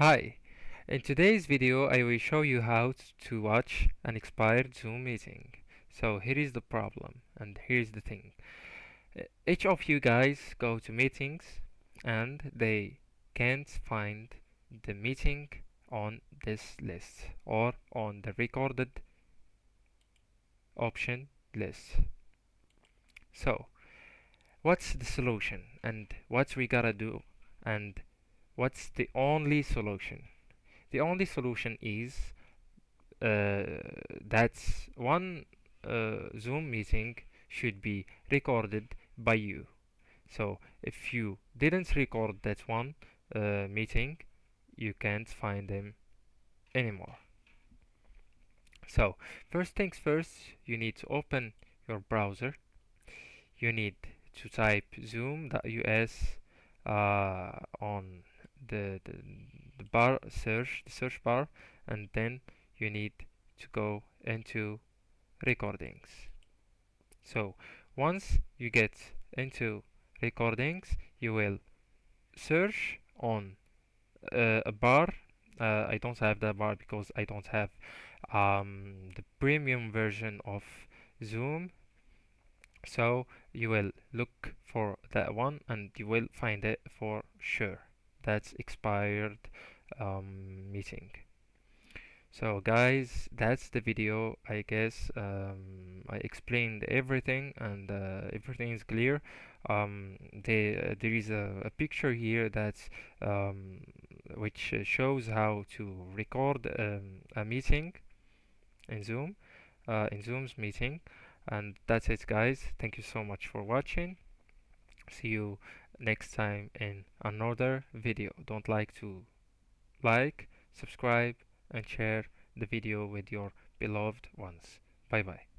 Hi, in today's video I will show you how to watch an expired Zoom meeting. So here is the problem and here's the thing. Each of you guys go to meetings and they can't find the meeting on this list or on the recorded option list. So what's the solution and what we gotta do and what's the only solution? The only solution is that's one Zoom meeting should be recorded by you. So if you didn't record that one meeting, you can't find them anymore. So first things first, you need to open your browser. You need to type zoom.us on the the search bar, and then you need to go into recordings. So once you get into recordings, you will search on a bar. I don't have that bar because I don't have the premium version of Zoom. So you will look for that one and you will find it for sure. That's expired meeting. So guys, that's the video. I guess I explained everything and everything is clear. There is a picture here that's um, which shows how to record a meeting in Zoom, in Zoom's meeting. And that's it, guys. Thank you so much for watching. See you next time in another video. Don't like to like, subscribe, and share the video with your beloved ones. Bye bye.